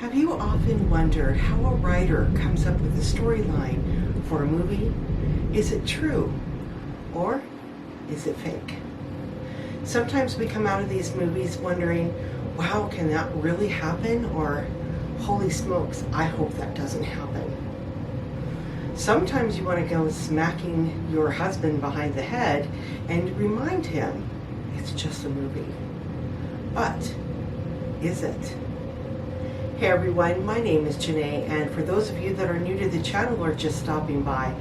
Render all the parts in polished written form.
Have you often wondered how a writer comes up with a storyline for a movie? Is it true or is it fake? Sometimes we come out of these movies wondering, wow, can that really happen? Or, holy smokes, I hope that doesn't happen. Sometimes you want to go smacking your husband behind the head and remind him it's just a movie. But is it? Hey everyone, my name is Jene, and for those of you that are new to the channel or just stopping by,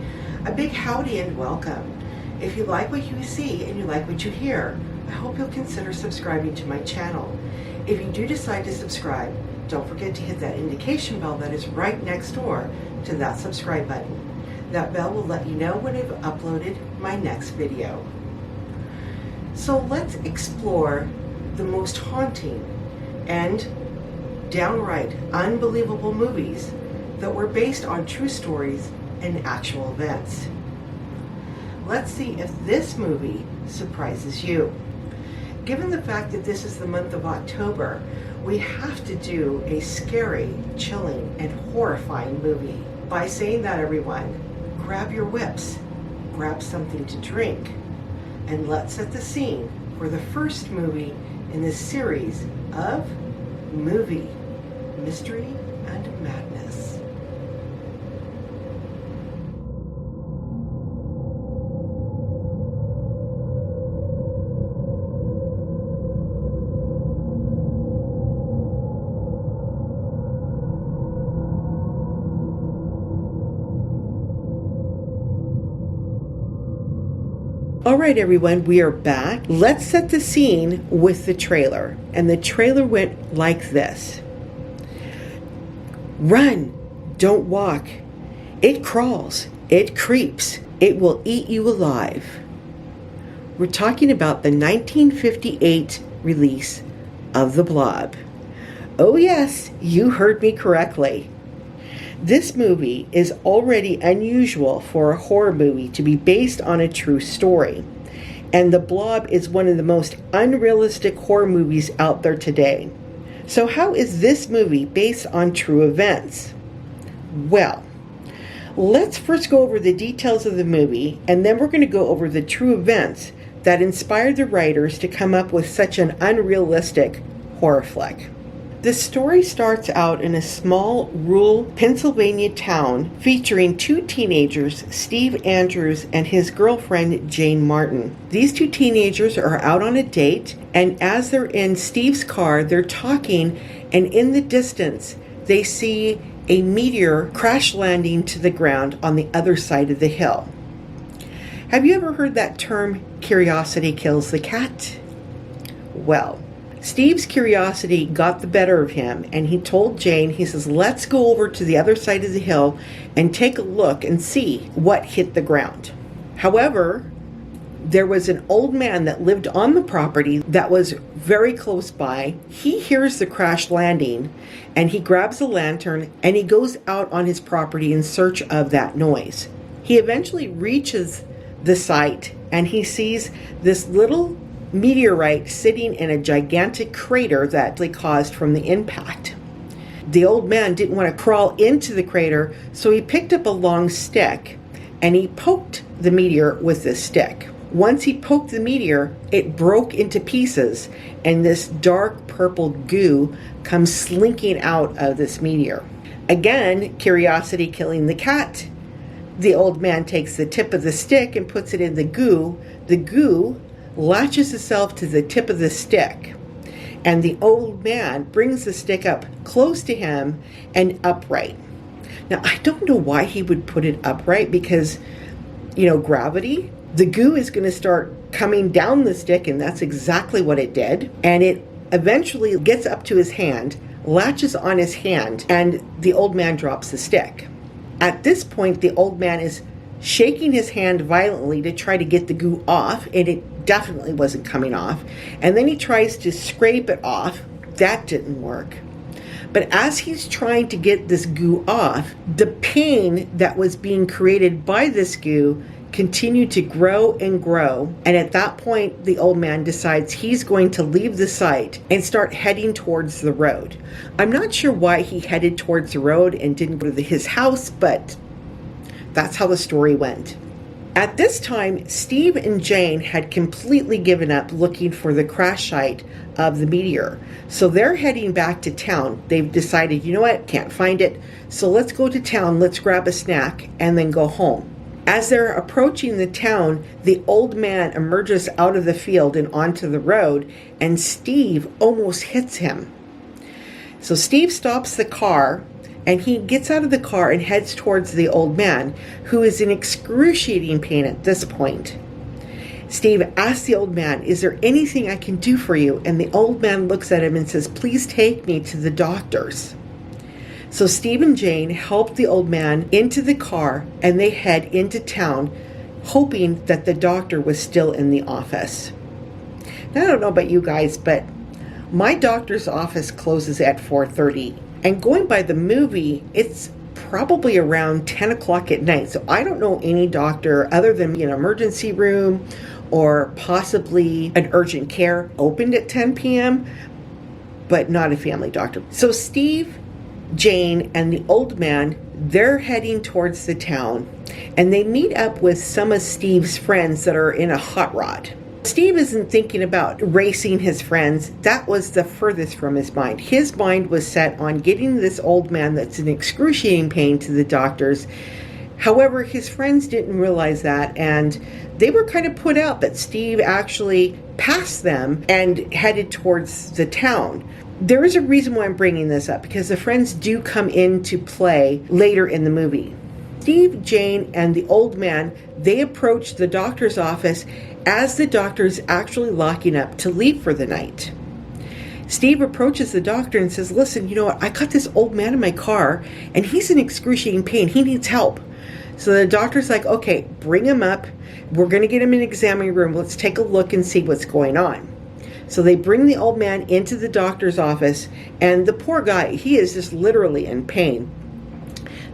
a big howdy and welcome. If you like what you see and you like what you hear, I hope you'll consider subscribing to my channel. If you do decide to subscribe, don't forget to hit that indication bell that is right next door to that subscribe button. That bell will let you know when I've uploaded my next video. So let's explore the most haunting and downright unbelievable movies that were based on true stories and actual events. Let's see if this movie surprises you. Given the fact that this is the month of October, we have to do a scary, chilling, and horrifying movie. By saying that, everyone, grab your whips, grab something to drink, and let's set the scene for the first movie in this series of Movie, Mystery, and Madness. All right, everyone, we are back. Let's set the scene with the trailer. And the trailer went like this. Run, don't walk. It crawls, it creeps, it will eat you alive. We're talking about the 1958 release of The Blob. Oh yes, you heard me correctly. This movie is already unusual for a horror movie to be based on a true story. And The Blob is one of the most unrealistic horror movies out there today. So how is this movie based on true events? Well, let's first go over the details of the movie, and then we're going to go over the true events that inspired the writers to come up with such an unrealistic horror flick. The story starts out in a small, rural Pennsylvania town featuring two teenagers, Steve Andrews and his girlfriend, Jane Martin. These two teenagers are out on a date, and as they're in Steve's car, they're talking, and in the distance, they see a meteor crash landing to the ground on the other side of the hill. Have you ever heard that term, curiosity kills the cat? Well, Steve's curiosity got the better of him, and he told Jane, he says, let's go over to the other side of the hill and take a look and see what hit the ground. However, there was an old man that lived on the property that was very close by. He hears the crash landing, and he grabs a lantern and he goes out on his property in search of that noise. He eventually reaches the site, and he sees this little meteorite sitting in a gigantic crater that they caused from the impact. The old man didn't want to crawl into the crater, so he picked up a long stick and he poked the meteor with this stick. Once he poked the meteor, it broke into pieces, and this dark purple goo comes slinking out of this meteor. Again, curiosity killing the cat. The old man takes the tip of the stick and puts it in the goo. The goo latches itself to the tip of the stick, and the old man brings the stick up close to him and upright. Now, I don't know why he would put it upright, because, gravity, the goo is going to start coming down the stick, and that's exactly what it did. And it eventually gets up to his hand, latches on his hand, and the old man drops the stick. At this point, the old man is shaking his hand violently to try to get the goo off, and it definitely wasn't coming off. And then he tries to scrape it off. That didn't work. But as he's trying to get this goo off, the pain that was being created by this goo continued to grow and grow. And at that point, the old man decides he's going to leave the site and start heading towards the road. I'm not sure why he headed towards the road and didn't go to his house, but that's how the story went. At this time, Steve and Jane had completely given up looking for the crash site of the meteor. So they're heading back to town. They've decided, you know what, can't find it. So let's go to town, let's grab a snack, and then go home. As they're approaching the town, the old man emerges out of the field and onto the road, and Steve almost hits him. So Steve stops the car, and he gets out of the car and heads towards the old man, who is in excruciating pain at this point. Steve asks the old man, is there anything I can do for you? And the old man looks at him and says, please take me to the doctors. So Steve and Jane help the old man into the car, and they head into town, hoping that the doctor was still in the office. Now, I don't know about you guys, but my doctor's office closes at 4:30. And going by the movie, it's probably around 10 o'clock at night. So I don't know any doctor other than an emergency room or possibly an urgent care opened at 10 p.m., but not a family doctor. So Steve, Jane, and the old man, they're heading towards the town, and they meet up with some of Steve's friends that are in a hot rod. Steve isn't thinking about racing his friends. That was the furthest from his mind. His mind was set on getting this old man that's in excruciating pain to the doctors. However, his friends didn't realize that, and they were kind of put out that Steve actually passed them and headed towards the town. There is a reason why I'm bringing this up, because the friends do come into play later in the movie. Steve, Jane, and the old man, they approach the doctor's office as the doctor is actually locking up to leave for the night. Steve approaches the doctor and says, listen, you know what, I got this old man in my car and he's in excruciating pain. He needs help. So the doctor's like, okay, bring him up. We're going to get him in an examining room. Let's take a look and see what's going on. So they bring the old man into the doctor's office, and the poor guy, he is just literally in pain.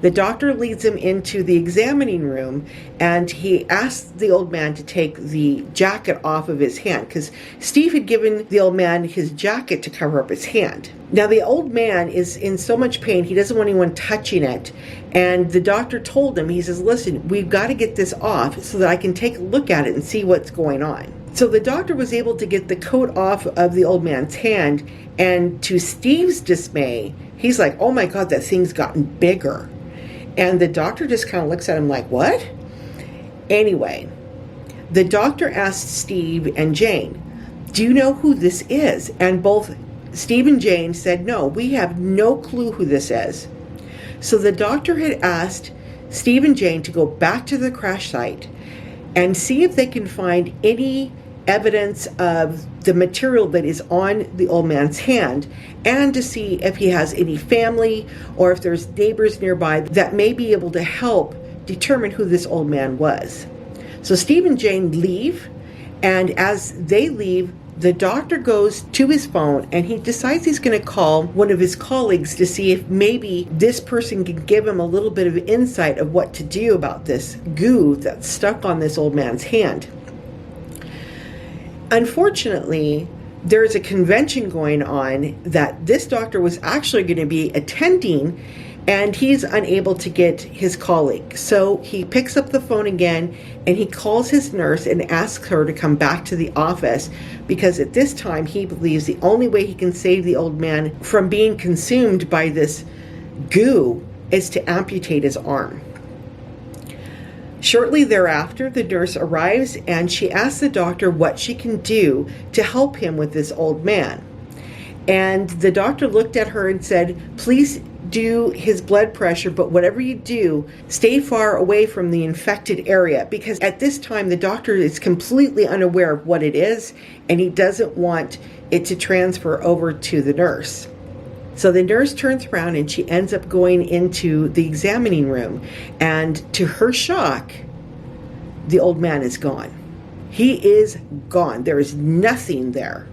The doctor leads him into the examining room, and he asks the old man to take the jacket off of his hand, because Steve had given the old man his jacket to cover up his hand. Now the old man is in so much pain, he doesn't want anyone touching it, and the doctor told him, he says, listen, we've got to get this off so that I can take a look at it and see what's going on. So the doctor was able to get the coat off of the old man's hand, and to Steve's dismay, he's like, oh my God, that thing's gotten bigger. And the doctor just kind of looks at him like, what? Anyway, the doctor asked Steve and Jane, do you know who this is? And both Steve and Jane said, no, we have no clue who this is. So the doctor had asked Steve and Jane to go back to the crash site and see if they can find any evidence of the material that is on the old man's hand, and to see if he has any family or if there's neighbors nearby that may be able to help determine who this old man was. So Steve and Jane leave, and as they leave, the doctor goes to his phone and he decides he's going to call one of his colleagues to see if maybe this person can give him a little bit of insight of what to do about this goo that's stuck on this old man's hand. Unfortunately, there's a convention going on that this doctor was actually going to be attending, and he's unable to get his colleague. So he picks up the phone again and he calls his nurse and asks her to come back to the office, because at this time he believes the only way he can save the old man from being consumed by this goo is to amputate his arm. Shortly thereafter, the nurse arrives and she asks the doctor what she can do to help him with this old man. And the doctor looked at her and said, please do his blood pressure, but whatever you do, stay far away from the infected area, because at this time the doctor is completely unaware of what it is and he doesn't want it to transfer over to the nurse. So the nurse turns around and she ends up going into the examining room, and to her shock, the old man is gone. He is gone. There is nothing there.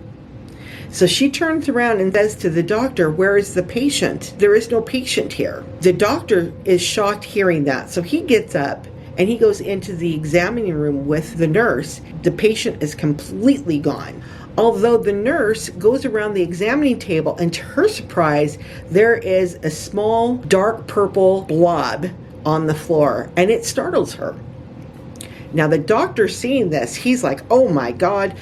So she turns around and says to the doctor, where is the patient? There is no patient here. The doctor is shocked hearing that. So he gets up and he goes into the examining room with the nurse. The patient is completely gone. Although the nurse goes around the examining table, and to her surprise, there is a small dark purple blob on the floor, and it startles her. Now the doctor, seeing this, he's like, oh my God,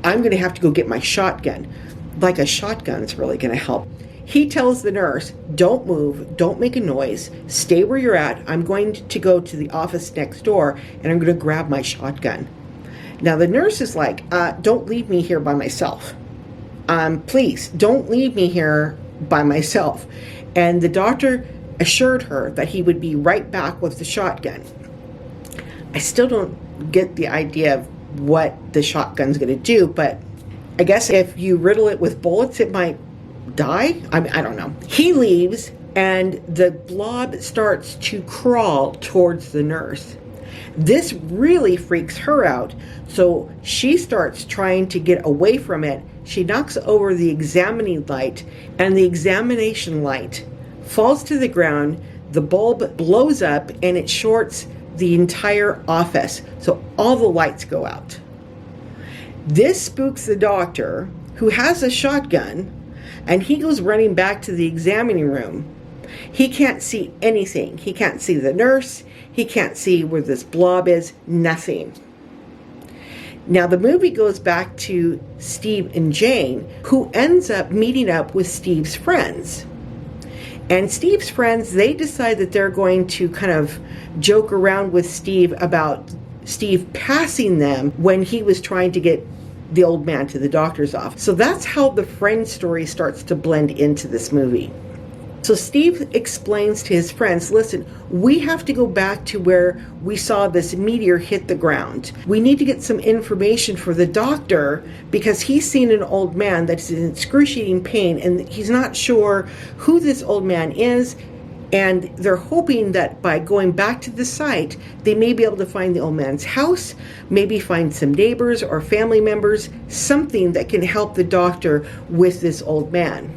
I'm going to have to go get my shotgun. Like a shotgun's really going to help. He tells the nurse, don't move, don't make a noise, stay where you're at. I'm going to go to the office next door, and I'm going to grab my shotgun. Now the nurse is like, don't leave me here by myself. Please, don't leave me here by myself. And the doctor assured her that he would be right back with the shotgun. I still don't get the idea of what the shotgun's going to do, but I guess if you riddle it with bullets, it might die? I don't know. He leaves, and the blob starts to crawl towards the nurse. This really freaks her out, so she starts trying to get away from it. She knocks over the examining light, and the examination light falls to the ground. The bulb blows up, and it shorts the entire office, so all the lights go out. This spooks the doctor, who has a shotgun, and he goes running back to the examining room. He can't see anything. He can't see the nurse. He can't see where this blob is. Nothing. Now the movie goes back to Steve and Jane, who ends up meeting up with Steve's friends. And Steve's friends, they decide that they're going to kind of joke around with Steve about Steve passing them when he was trying to get the old man to the doctor's office. So that's how the friend story starts to blend into this movie. So Steve explains to his friends, listen, we have to go back to where we saw this meteor hit the ground. We need to get some information for the doctor because he's seen an old man that's in excruciating pain, and he's not sure who this old man is. And they're hoping that by going back to the site, they may be able to find the old man's house, maybe find some neighbors or family members, something that can help the doctor with this old man.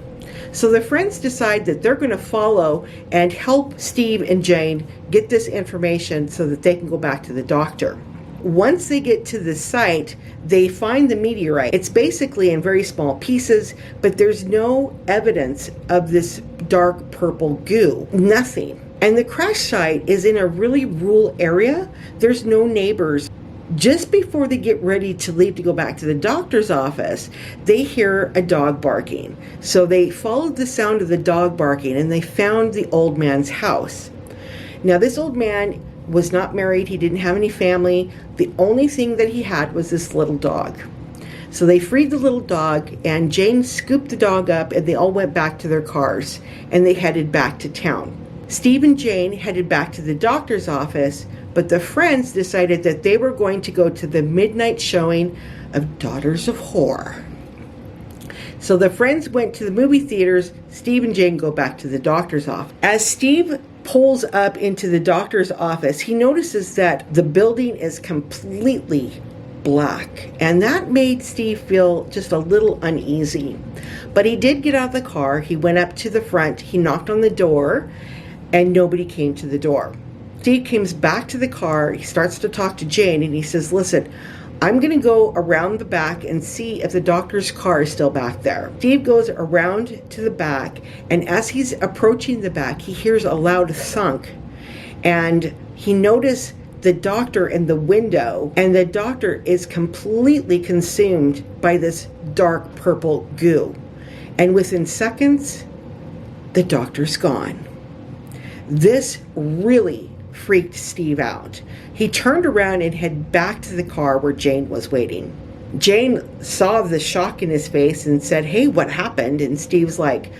So the friends decide that they're going to follow and help Steve and Jane get this information so that they can go back to the doctor. Once they get to the site, they find the meteorite. It's basically in very small pieces, but there's no evidence of this dark purple goo. Nothing. And the crash site is in a really rural area. There's no neighbors. Just before they get ready to leave to go back to the doctor's office, they hear a dog barking. So they followed the sound of the dog barking, and they found the old man's house. Now this old man was not married. He didn't have any family. The only thing that he had was this little dog. So they freed the little dog, and Jane scooped the dog up, and they all went back to their cars, and they headed back to town. Steve and Jane headed back to the doctor's office, but the friends decided that they were going to go to the midnight showing of Daughters of Horror. So the friends went to the movie theaters. Steve and Jane go back to the doctor's office. As Steve pulls up into the doctor's office, he notices that the building is completely black, and that made Steve feel just a little uneasy. But he did get out of the car. He went up to the front. He knocked on the door, and nobody came to the door. Steve comes back to the car. He starts to talk to Jane, and he says, listen, I'm going to go around the back and see if the doctor's car is still back there. Steve goes around to the back, and as he's approaching the back, he hears a loud thunk, and he noticed the doctor in the window, and the doctor is completely consumed by this dark purple goo. And within seconds, the doctor's gone. This really freaked Steve out. He turned around and headed back to the car where Jane was waiting. Jane saw the shock in his face and said, hey, what happened? And Steve's like,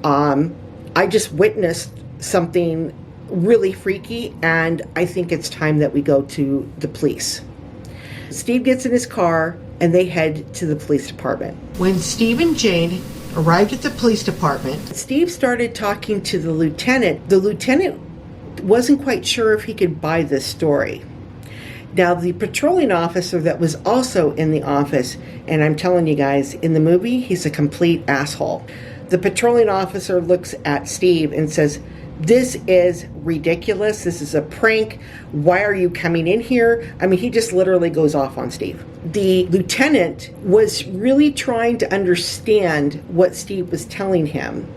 I just witnessed something really freaky, and I think it's time that we go to the police. Steve gets in his car, and they head to the police department. When Steve and Jane arrived at the police department, Steve started talking to the lieutenant. The lieutenant wasn't quite sure if he could buy this story. Now, the patrolling officer that was also in the office, and I'm telling you guys, in the movie, he's a complete asshole. The patrolling officer looks at Steve and says, This is ridiculous. This is a prank. Why are you coming in here? I mean, he just literally goes off on Steve. The lieutenant was really trying to understand what Steve was telling him.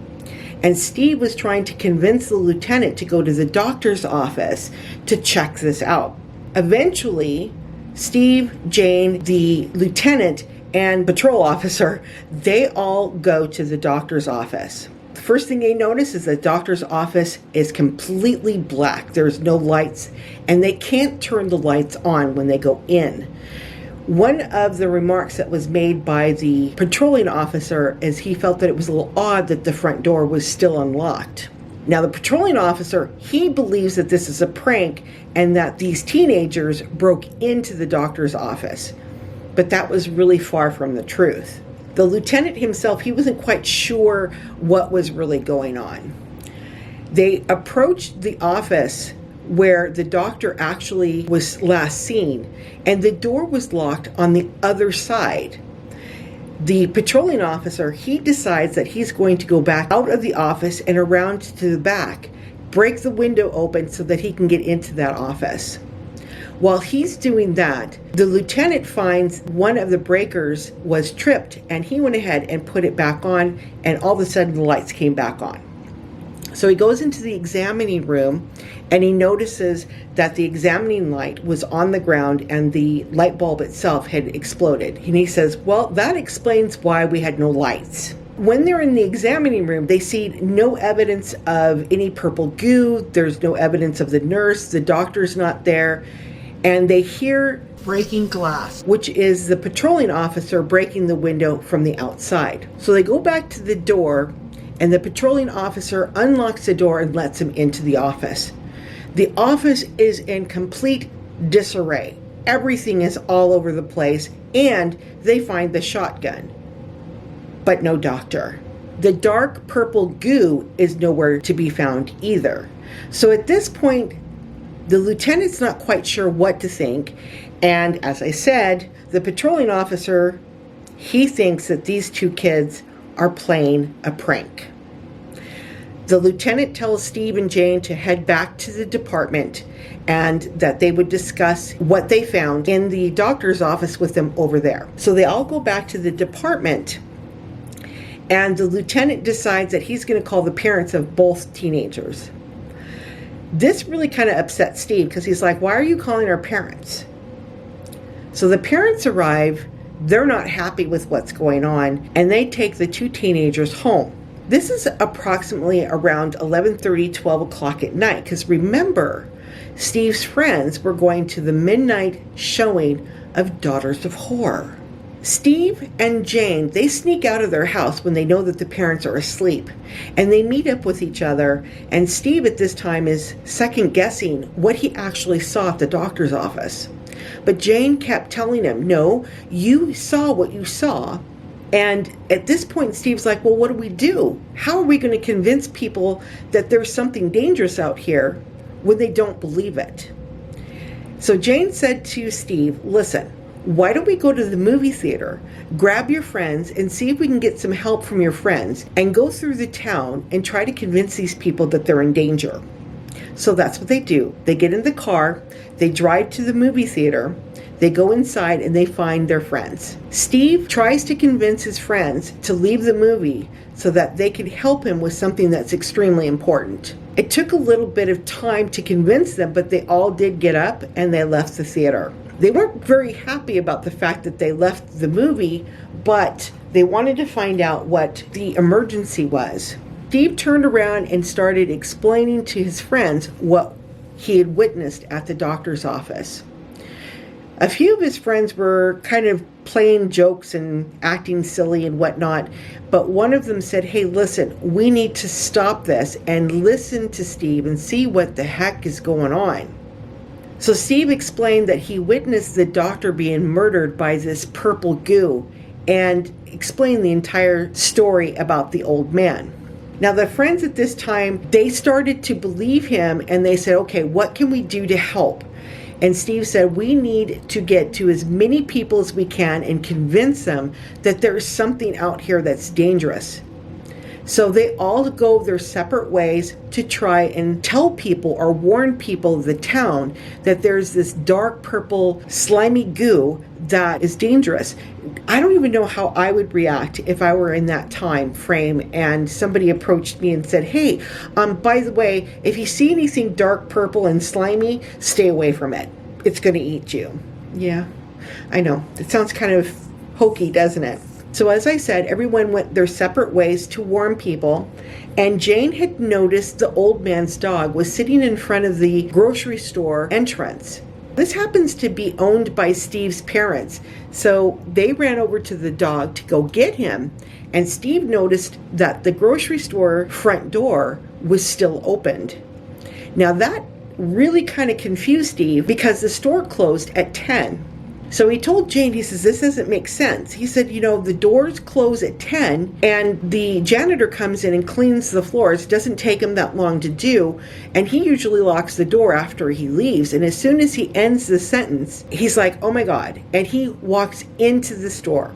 And Steve was trying to convince the lieutenant to go to the doctor's office to check this out. Eventually, Steve, Jane, the lieutenant, and patrol officer, they all go to the doctor's office. The first thing they notice is the doctor's office is completely black. There's no lights, and they can't turn the lights on when they go in. One of the remarks that was made by the patrolling officer is he felt that it was a little odd that the front door was still unlocked. Now, the patrolling officer, he believes that this is a prank and that these teenagers broke into the doctor's office. But that was really far from the truth. The lieutenant himself, he wasn't quite sure what was really going on. They approached the office where the doctor actually was last seen, and the door was locked on the other side. The patrolling officer, he decides that he's going to go back out of the office and around to the back, break the window open so that he can get into that office. While he's doing that, the lieutenant finds one of the breakers was tripped, and he went ahead and put it back on, and all of a sudden the lights came back on. So he goes into the examining room, and he notices that the examining light was on the ground and the light bulb itself had exploded. And he says, well, that explains why we had no lights. When they're in the examining room, they see no evidence of any purple goo. There's no evidence of the nurse. The doctor's not there. And they hear breaking glass, which is the patrolling officer breaking the window from the outside. So they go back to the door, and the patrolling officer unlocks the door and lets him into the office. The office is in complete disarray. Everything is all over the place, and they find the shotgun, but no doctor. The dark purple goo is nowhere to be found either. So at this point, the lieutenant's not quite sure what to think, and as I said, the patrolling officer, he thinks that these two kids are playing a prank. The lieutenant tells Steve and Jane to head back to the department and that they would discuss what they found in the doctor's office with them over there. So they all go back to the department, and the lieutenant decides that he's going to call the parents of both teenagers. This really kind of upset Steve because he's like, why are you calling our parents? So the parents arrive. They're not happy with what's going on, and they take the two teenagers home. This is approximately around 11:30, 12 o'clock at night, because remember, Steve's friends were going to the midnight showing of Daughters of Horror. Steve and Jane, they sneak out of their house when they know that the parents are asleep, and they meet up with each other, and Steve at this time is second guessing what he actually saw at the doctor's office. But Jane kept telling him, no, you saw what you saw. And at this point, Steve's like, well, what do we do? How are we going to convince people that there's something dangerous out here when they don't believe it? So Jane said to Steve, listen, why don't we go to the movie theater, grab your friends, and see if we can get some help from your friends, and go through the town and try to convince these people that they're in danger. So that's what they do. They get in the car, they drive to the movie theater, they go inside, and they find their friends. Steve tries to convince his friends to leave the movie so that they can help him with something that's extremely important. It took a little bit of time to convince them, but they all did get up and they left the theater. They weren't very happy about the fact that they left the movie, but they wanted to find out what the emergency was. Steve turned around and started explaining to his friends what he had witnessed at the doctor's office. A few of his friends were kind of playing jokes and acting silly and whatnot, but one of them said, hey, listen, we need to stop this and listen to Steve and see what the heck is going on. So Steve explained that he witnessed the doctor being murdered by this purple goo and explained the entire story about the old man. Now, the friends at this time, they started to believe him, and they said, okay, what can we do to help? And Steve said, we need to get to as many people as we can and convince them that there's something out here that's dangerous. So they all go their separate ways to try and tell people or warn people of the town that there's this dark purple slimy goo that is dangerous. I don't even know how I would react if I were in that time frame and somebody approached me and said, hey, by the way, if you see anything dark purple and slimy, stay away from it. It's going to eat you. Yeah, I know. It sounds kind of hokey, doesn't it? So as I said, everyone went their separate ways to warn people, and Jane had noticed the old man's dog was sitting in front of the grocery store entrance. This happens to be owned by Steve's parents, so they ran over to the dog to go get him, and Steve noticed that the grocery store front door was still opened. Now that really kind of confused Steve because the store closed at 10. So he told Jane, he says, this doesn't make sense. He said, the doors close at 10 and the janitor comes in and cleans the floors. It doesn't take him that long to do. And he usually locks the door after he leaves. And as soon as he ends the sentence, he's like, oh my God. And he walks into the store.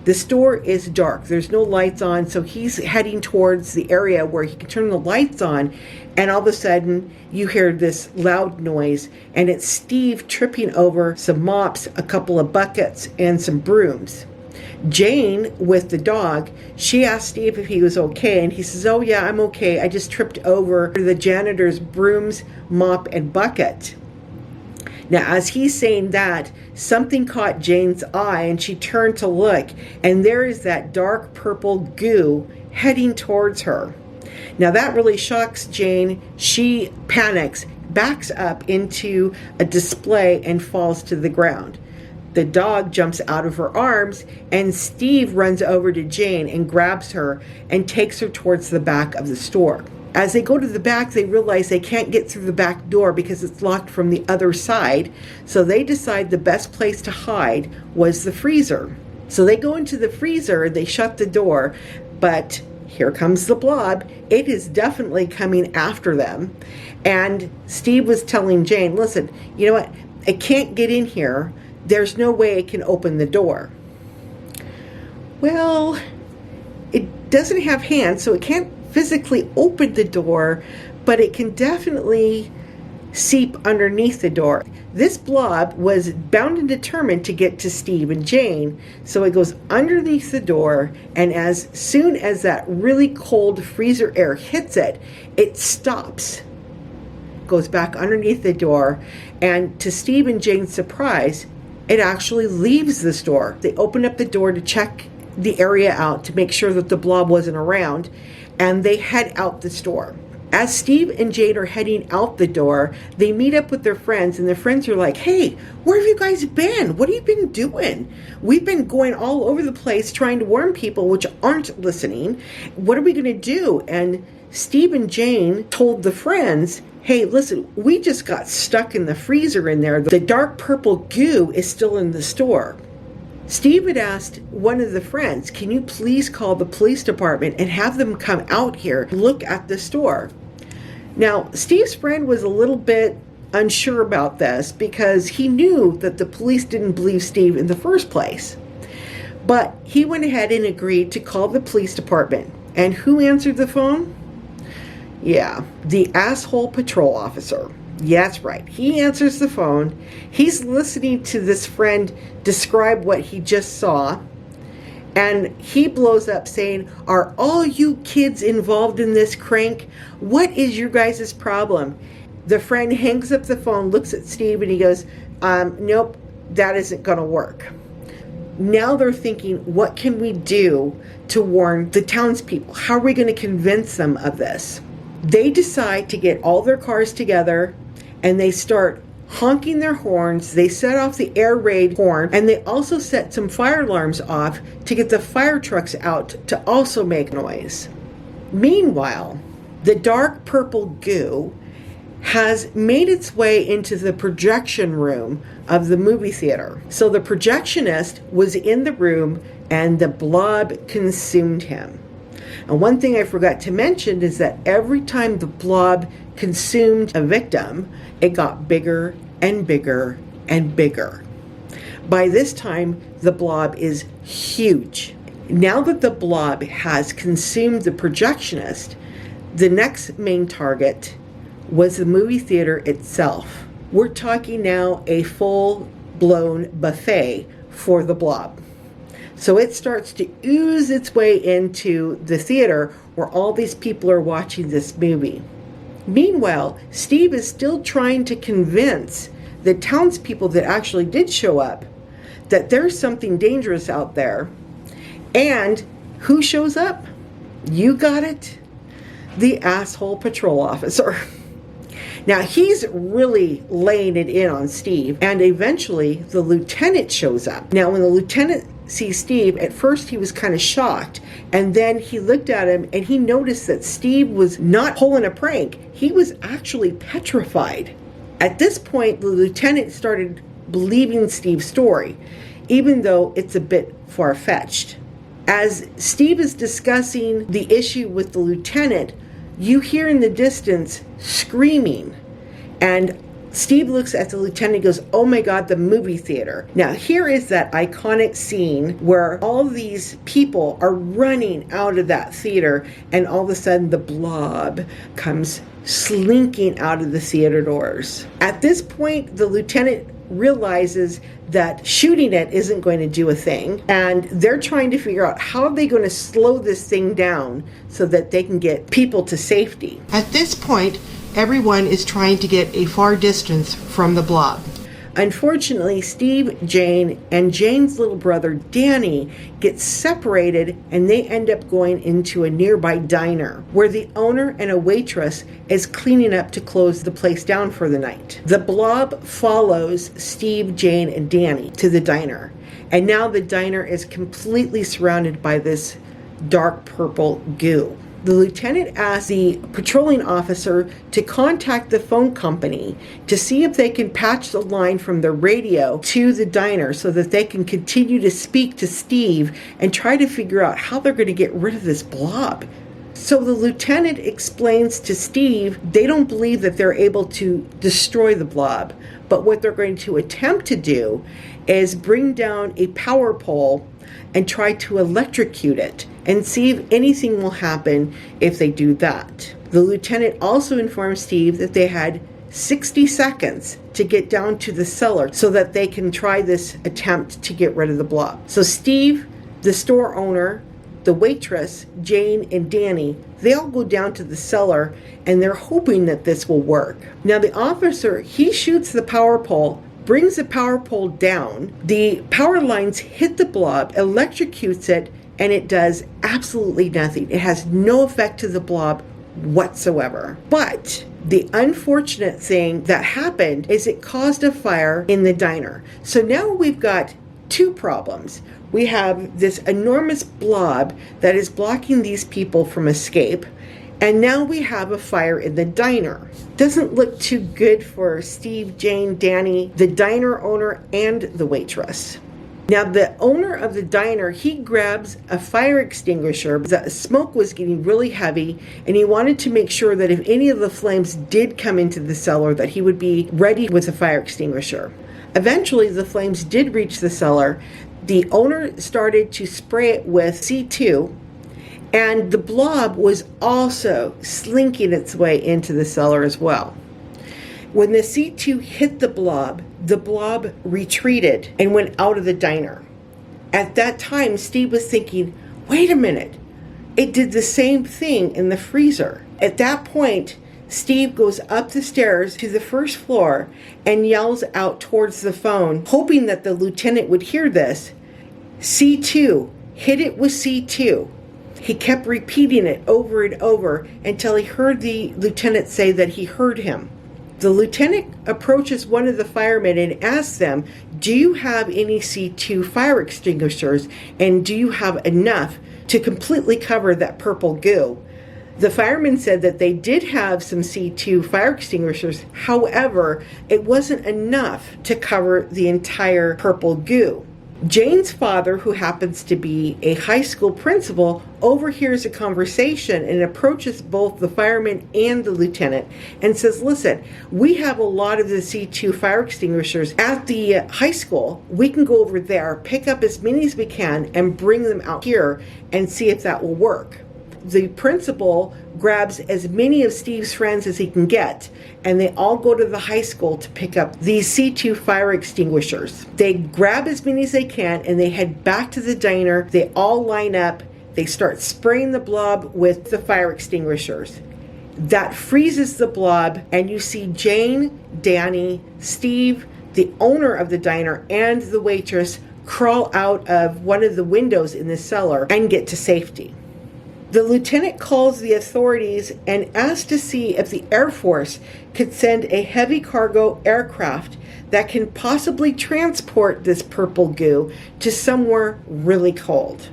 The store is dark. There's no lights on. So he's heading towards the area where he can turn the lights on. And all of a sudden, you hear this loud noise. And it's Steve tripping over some mops, a couple of buckets, and some brooms. Jane, with the dog, she asked Steve if he was okay. And he says, oh yeah, I'm okay. I just tripped over the janitor's brooms, mop, and bucket. Now, as he's saying that, something caught Jane's eye and she turned to look, and there is that dark purple goo heading towards her. Now, that really shocks Jane. She panics, backs up into a display, and falls to the ground. The dog jumps out of her arms, and Steve runs over to Jane and grabs her and takes her towards the back of the store. As they go to the back, they realize they can't get through the back door because it's locked from the other side. So they decide the best place to hide was the freezer. So they go into the freezer, they shut the door, but here comes the blob. It is definitely coming after them. And Steve was telling Jane, listen, you know what? I can't get in here. There's no way I can open the door. Well, it doesn't have hands, so it can't physically open the door, but it can definitely seep underneath the door. This blob was bound and determined to get to Steve and Jane, so it goes underneath the door, and as soon as that really cold freezer air hits it, it stops, goes back underneath the door, and to Steve and Jane's surprise, it actually leaves the store. They open up the door to check the area out to make sure that the blob wasn't around, and they head out the store. As Steve and Jane are heading out the door, they meet up with their friends, and their friends are like, hey, where have you guys been? What have you been doing? We've been going all over the place trying to warn people which aren't listening. What are we going to do? And Steve and Jane told the friends, hey, listen, we just got stuck in the freezer in there. The dark purple goo is still in the store. Steve had asked one of the friends, can you please call the police department and have them come out here, look at the store? Now, Steve's friend was a little bit unsure about this because he knew that the police didn't believe Steve in the first place. But he went ahead and agreed to call the police department. And who answered the phone? Yeah, the asshole patrol officer. Yeah, that's right. He answers the phone. He's listening to this friend describe what he just saw. And he blows up saying, are all you kids involved in this crank? What is your guys' problem? The friend hangs up the phone, looks at Steve, and he goes, nope, that isn't going to work. Now they're thinking, what can we do to warn the townspeople? How are we going to convince them of this? They decide to get all their cars together, and they start honking their horns. They set off the air raid horn, and they also set some fire alarms off to get the fire trucks out to also make noise. Meanwhile, the dark purple goo has made its way into the projection room of the movie theater. So the projectionist was in the room, and the blob consumed him. And one thing I forgot to mention is that every time the blob consumed a victim, it got bigger and bigger and bigger. By this time, the blob is huge. Now that the blob has consumed the projectionist, the next main target was the movie theater itself. We're talking now a full-blown buffet for the blob. So it starts to ooze its way into the theater where all these people are watching this movie. Meanwhile, Steve is still trying to convince the townspeople that actually did show up that there's something dangerous out there. And who shows up? You got it. The asshole patrol officer. Now, he's really laying it in on Steve, and eventually the lieutenant shows up. Now, when the lieutenant sees Steve, at first he was kind of shocked, and then he looked at him and he noticed that Steve was not pulling a prank. He was actually petrified. At this point, the lieutenant started believing Steve's story, even though it's a bit far-fetched. As Steve is discussing the issue with the lieutenant, you hear in the distance screaming, and Steve looks at the lieutenant and goes, "Oh my God, the movie theater." Now, here is that iconic scene where all these people are running out of that theater, and all of a sudden the blob comes slinking out of the theater doors. At this point, the lieutenant realizes that shooting it isn't going to do a thing, and they're trying to figure out how are they going to slow this thing down so that they can get people to safety. At this point, everyone is trying to get a far distance from the blob. Unfortunately, Steve, Jane, and Jane's little brother, Danny, get separated, and they end up going into a nearby diner where the owner and a waitress is cleaning up to close the place down for the night. The blob follows Steve, Jane, and Danny to the diner, and now the diner is completely surrounded by this dark purple goo. The lieutenant asked the patrolling officer to contact the phone company to see if they can patch the line from the radio to the diner so that they can continue to speak to Steve and try to figure out how they're going to get rid of this blob. So the lieutenant explains to Steve they don't believe that they're able to destroy the blob, but what they're going to attempt to do is bring down a power pole and try to electrocute it and see if anything will happen if they do that. The lieutenant also informed Steve that they had 60 seconds to get down to the cellar so that they can try this attempt to get rid of the blob. So Steve, the store owner, the waitress, Jane, and Danny, they all go down to the cellar, and they're hoping that this will work. Now the officer, he shoots the power pole, brings the power pole down, the power lines hit the blob, electrocutes it, and it does absolutely nothing. It has no effect to the blob whatsoever. But the unfortunate thing that happened is it caused a fire in the diner. So now we've got two problems. We have this enormous blob that is blocking these people from escape, and now we have a fire in the diner. Doesn't look too good for Steve, Jane, Danny, the diner owner, and the waitress. Now the owner of the diner, he grabs a fire extinguisher. The smoke was getting really heavy, and he wanted to make sure that if any of the flames did come into the cellar, that he would be ready with a fire extinguisher. Eventually the flames did reach the cellar. The owner started to spray it with C2, and the blob was also slinking its way into the cellar as well. When the C2 hit the blob retreated and went out of the diner. At that time, Steve was thinking, wait a minute, it did the same thing in the freezer. At that point, Steve goes up the stairs to the first floor and yells out towards the phone, hoping that the lieutenant would hear this. C2, hit it with C2. He kept repeating it over and over until he heard the lieutenant say that he heard him. The lieutenant approaches one of the firemen and asks them, do you have any C2 fire extinguishers, and do you have enough to completely cover that purple goo? The firemen said that they did have some C2 fire extinguishers. However, it wasn't enough to cover the entire purple goo. Jane's father, who happens to be a high school principal, overhears a conversation and approaches both the fireman and the lieutenant and says, listen, we have a lot of the C2 fire extinguishers at the high school. We can go over there, pick up as many as we can, and bring them out here and see if that will work. The principal grabs as many of Steve's friends as he can get, and they all go to the high school to pick up these C2 fire extinguishers. They grab as many as they can, and they head back to the diner. They all line up. They start spraying the blob with the fire extinguishers. That freezes the blob, and you see Jane, Danny, Steve, the owner of the diner, and the waitress crawl out of one of the windows in the cellar and get to safety. The lieutenant calls the authorities and asks to see if the Air Force could send a heavy cargo aircraft that can possibly transport this purple goo to somewhere really cold.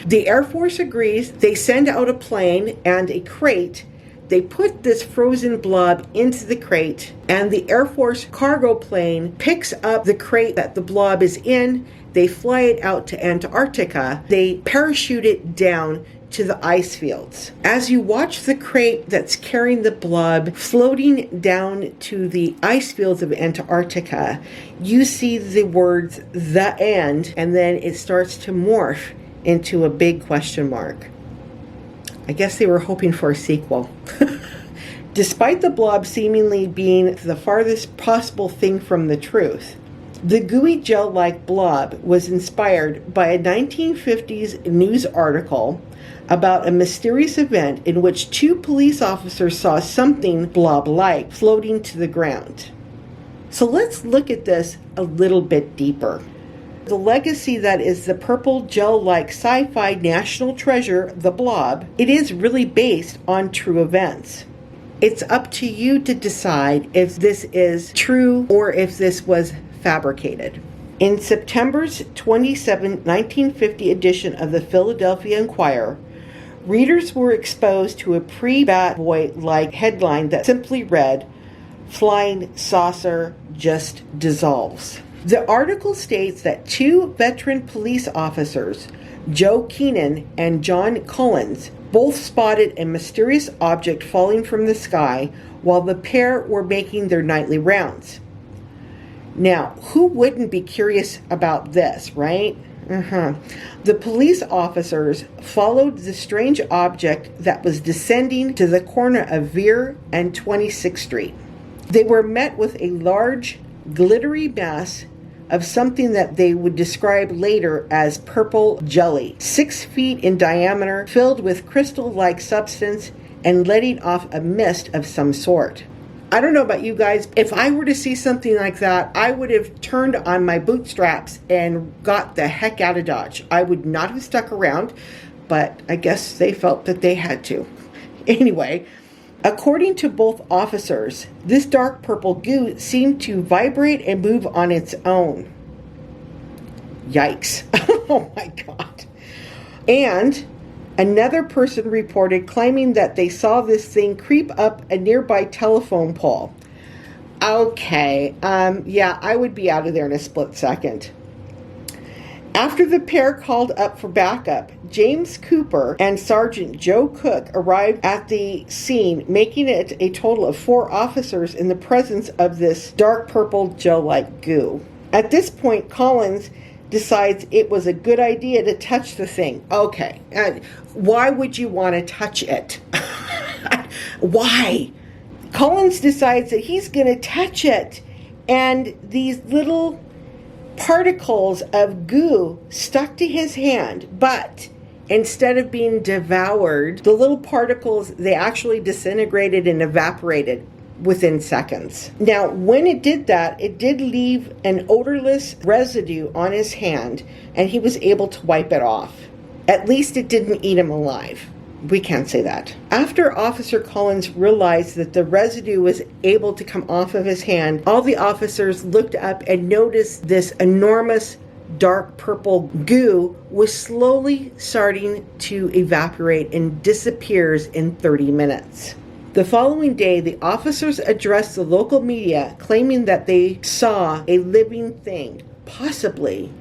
The Air Force agrees. They send out a plane and a crate. They put this frozen blob into the crate, and the Air Force cargo plane picks up the crate that the blob is in. They fly it out to Antarctica. They parachute it down to the ice fields. As you watch the crate that's carrying the blob floating down to the ice fields of Antarctica, you see the words "the end," and then it starts to morph into a big question mark. I guess they were hoping for a sequel. Despite the blob seemingly being the farthest possible thing from the truth, the gooey gel-like blob was inspired by a 1950s news article about a mysterious event in which two police officers saw something blob-like floating to the ground. So let's look at this a little bit deeper. The legacy that is the purple gel-like sci-fi national treasure, the blob, it is really based on true events. It's up to you to decide if this is true or if this was fabricated. In September's 27, 1950 edition of the Philadelphia Inquirer, readers were exposed to a pre-Bat Boy-like headline that simply read, "Flying saucer just dissolves." The article states that two veteran police officers, Joe Keenan and John Collins, both spotted a mysterious object falling from the sky while the pair were making their nightly rounds. Now, who wouldn't be curious about this, right? The police officers followed the strange object that was descending to the corner of Veer and 26th Street. They were met with a large, glittery mass of something that they would describe later as purple jelly, 6 feet in diameter, filled with crystal-like substance and letting off a mist of some sort. I don't know about you guys, if I were to see something like that, I would have turned on my bootstraps and got the heck out of Dodge. I would not have stuck around, but I guess they felt that they had to. Anyway, according to both officers, this dark purple goo seemed to vibrate and move on its own. Yikes. Oh my God. And another person reported claiming that they saw this thing creep up a nearby telephone pole. Okay, yeah, I would be out of there in a split second. After the pair called up for backup, James Cooper and Sergeant Joe Cook arrived at the scene, making it a total of 4 officers in the presence of this dark purple gel-like goo. At this point, Collins decides it was a good idea to touch the thing. Okay, why would you want to touch it? Why? Collins decides that he's going to touch it, and these little particles of goo stuck to his hand, but instead of being devoured, the little particles, they actually disintegrated and evaporated within seconds. Now, when it did that, it did leave an odorless residue on his hand, and he was able to wipe it off. At least it didn't eat him alive. We can't say that. After Officer Collins realized that the residue was able to come off of his hand, all the officers looked up and noticed this enormous dark purple goo was slowly starting to evaporate and disappears in 30 minutes. The following day, the officers addressed the local media, claiming that they saw a living thing, possibly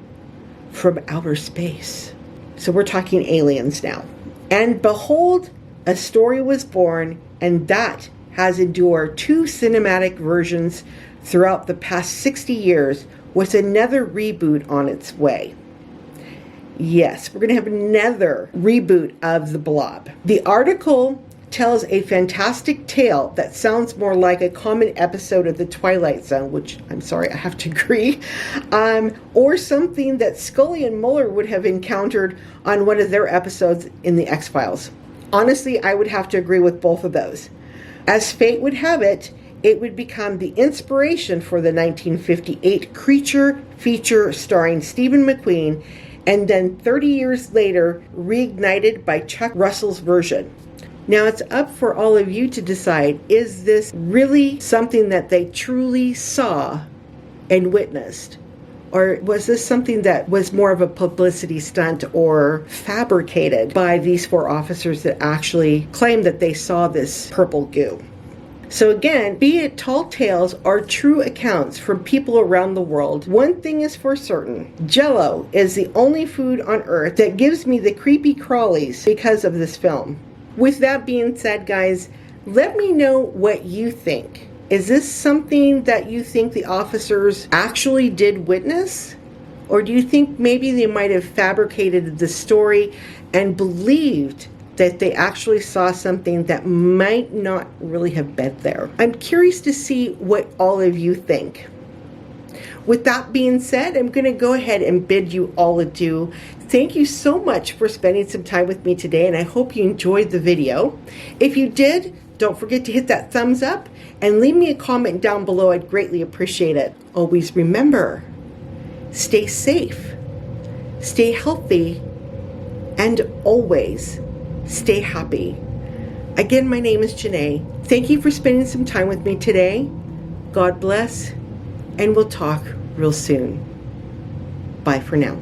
from outer space. So we're talking aliens now. And behold, a story was born, and that has endured 2 cinematic versions throughout the past 60 years, with another reboot on its way. Yes, we're going to have another reboot of The Blob. The article tells a fantastic tale that sounds more like a common episode of The Twilight Zone, which I'm sorry, I have to agree, or something that Scully and Mueller would have encountered on one of their episodes in The X-Files. Honestly, I would have to agree with both of those. As fate would have it, it would become the inspiration for the 1958 Creature feature starring Stephen McQueen, and then 30 years later, reignited by Chuck Russell's version. Now it's up for all of you to decide, is this really something that they truly saw and witnessed? Or was this something that was more of a publicity stunt or fabricated by these 4 officers that actually claimed that they saw this purple goo? So again, be it tall tales or true accounts from people around the world, one thing is for certain: Jell-O is the only food on earth that gives me the creepy crawlies because of this film. With that being said, guys, let me know what you think. Is this something that you think the officers actually did witness? Or do you think maybe they might have fabricated the story and believed that they actually saw something that might not really have been there? I'm curious to see what all of you think. With that being said, I'm going to go ahead and bid you all adieu. Thank you so much for spending some time with me today, and I hope you enjoyed the video. If you did, don't forget to hit that thumbs up and leave me a comment down below. I'd greatly appreciate it. Always remember, stay safe, stay healthy, and always stay happy. Again, my name is Jene. Thank you for spending some time with me today. God bless, and we'll talk real soon. Bye for now.